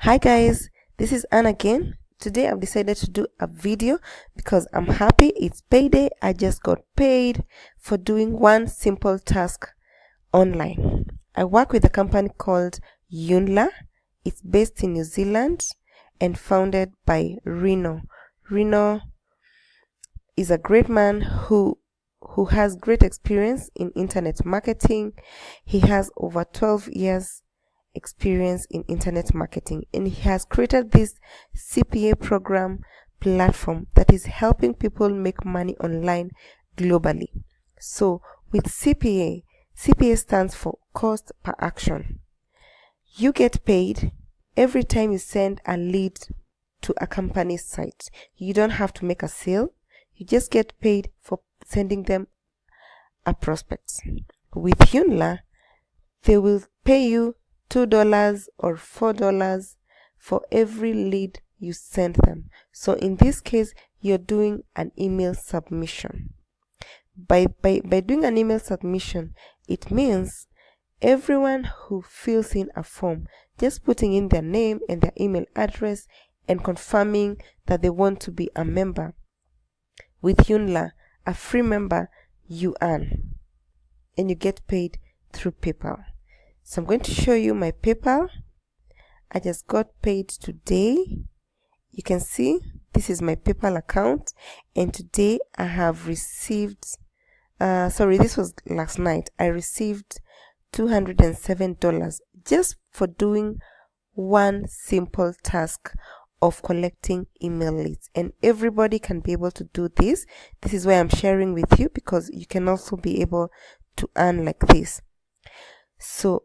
Hi guys, this is Anne again. Today I've decided to do a video because I'm happy. It's payday. I just got paid for doing one simple task online. I work with a company called Joomla. It's based in New Zealand and founded by Reno. Reno is a great man who has great experience in internet marketing. He has over 12 years experience in internet marketing, and he has created this CPA program platform that is helping people make money online globally. So with CPA stands for cost per action. You get paid every time you send a lead to a company's site. You don't have to make a sale. You just get paid for sending them a prospect. With Joomla, they will pay you $2 or $4 for every lead you send them. So in this case, you're doing an email submission. By doing an email submission, it means everyone who fills in a form, just putting in their name and their email address and confirming that they want to be a member. With Joomla, a free member, you earn and you get paid through PayPal. So I'm going to show you my PayPal. I just got paid today. You can see this is my PayPal account, and today I have received this was last night. I received $207 just for doing one simple task of collecting email leads, and everybody can be able to do this. This is why I'm sharing with you, because you can also be able to earn like this. So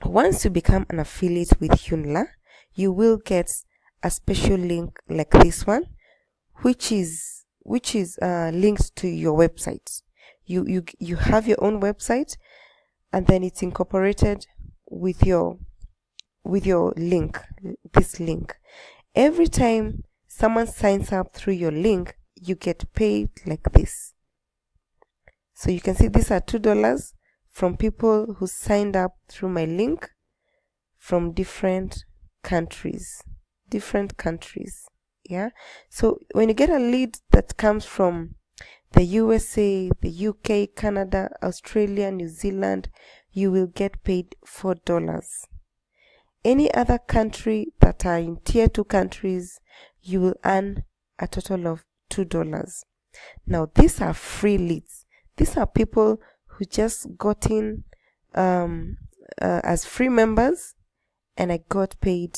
once you become an affiliate with Joomla, you will get a special link like this one, which is linked to your website. You have your own website, and then it's incorporated with your link, this link. Every time someone signs up through your link, you get paid like this. So you can see these are $2 from people who signed up through my link from different countries. Yeah. So when you get a lead that comes from the USA, the UK, Canada, Australia, New Zealand, you will get paid $4. Any other country that are in tier 2 countries, you will earn a total of $2. Now these are free leads. These are people who just got in as free members, and I got paid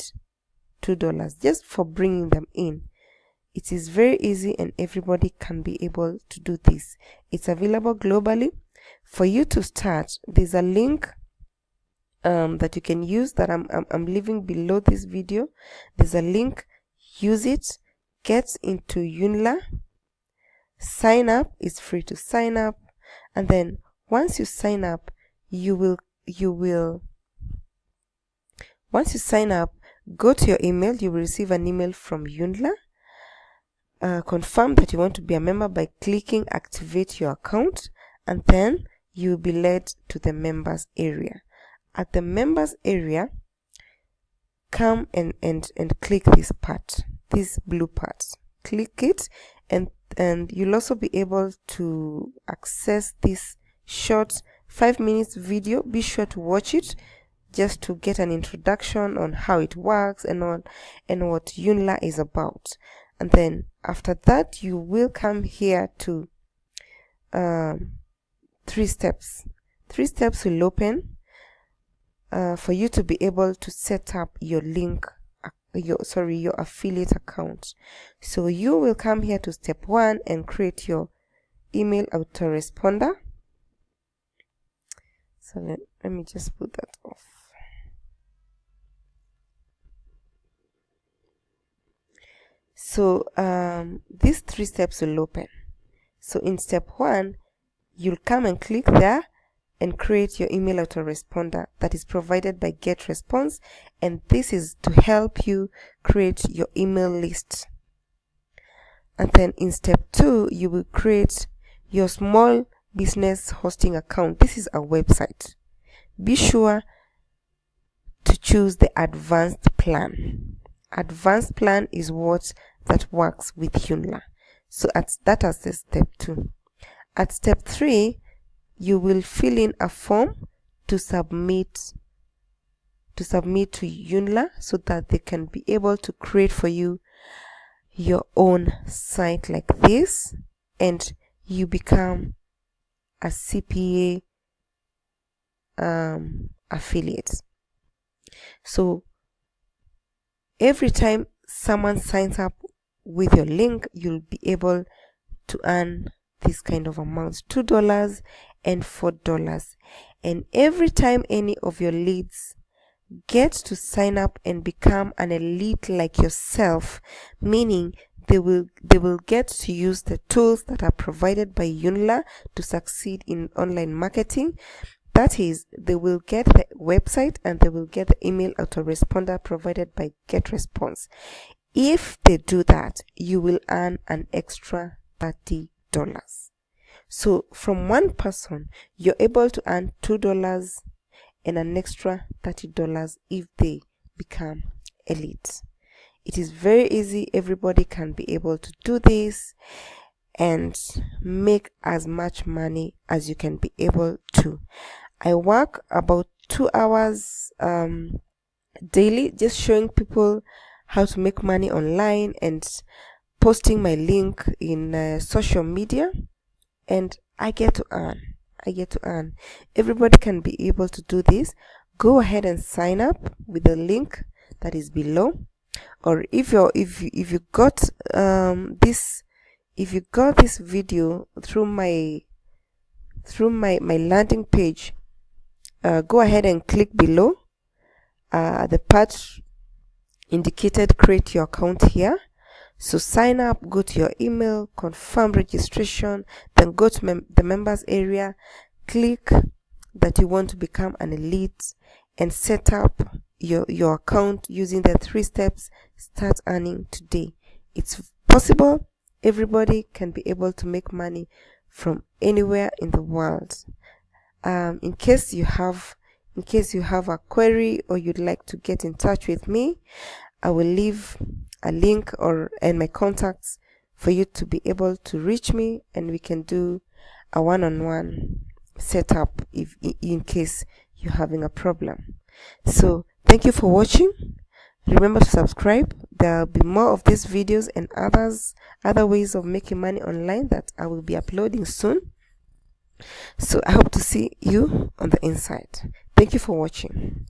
$2 just for bringing them in. It is very easy, and everybody can be able to do this. It's available globally. For you to start, there's a link that you can use that I'm leaving below this video. There's a link. Use it. Get into Joomla. Sign up. It's free to sign up, and then once you sign up, once you sign up, go to your email. You will receive an email from Joomla. Confirm that you want to be a member by clicking activate your account, and then you will be led to the members area. At the members area, come and click this part, this blue part. Click it, and you'll also be able to access this short 5 minutes video. Be sure to watch it just to get an introduction on how it works and what Joomla is about. And then after that, you will come here to 3 steps. 3 steps will open for you to be able to set up your link, your affiliate account. So you will come here to step 1 and create your email autoresponder. So let me just put that off. So these 3 steps will open. So in step 1, you'll come and click there and create your email autoresponder that is provided by GetResponse, and this is to help you create your email list. And then in step 2, you will create your small business hosting account. This is a website. Be sure to to choose the advanced plan. Advanced plan is what that works with Joomla. So that is the step 2. At step 3, you will fill in a form to submit to Joomla so that they can be able to create for you your own site like this, and you become a CPA affiliate. So every time someone signs up with your link, you'll be able to earn this kind of amounts, $2 and $4. And every time any of your leads get to sign up and become an elite like yourself, meaning they will get to use the tools that are provided by Joomla to succeed in online marketing. That is, they will get the website and they will get the email autoresponder provided by GetResponse. If they do that, you will earn an extra $30. So from one person, you're able to earn $2 and an extra $30 if they become elite. It is very easy. Everybody can be able to do this and make as much money as you can be able to. I work about 2 hours daily, just showing people how to make money online and posting my link in social media, and I get to earn. Everybody can be able to do this. Go ahead and sign up with the link that is below. Or if you got this video through my landing page, go ahead and click below the part indicated create your account here. So sign up, go to your email, confirm registration, then go to the members area, click that you want to become an elite, and set up your account using the 3 steps. Start earning today. It's possible. Everybody can be able to make money from anywhere in the world. In case you have a query or you'd like to get in touch with me, I will leave a link and my contacts for you to be able to reach me, and we can do a one-on-one setup in case you're having a problem. So thank you for watching. Remember to subscribe. There'll be more of these videos and other ways of making money online that I will be uploading soon. So I hope to see you on the inside. Thank you for watching.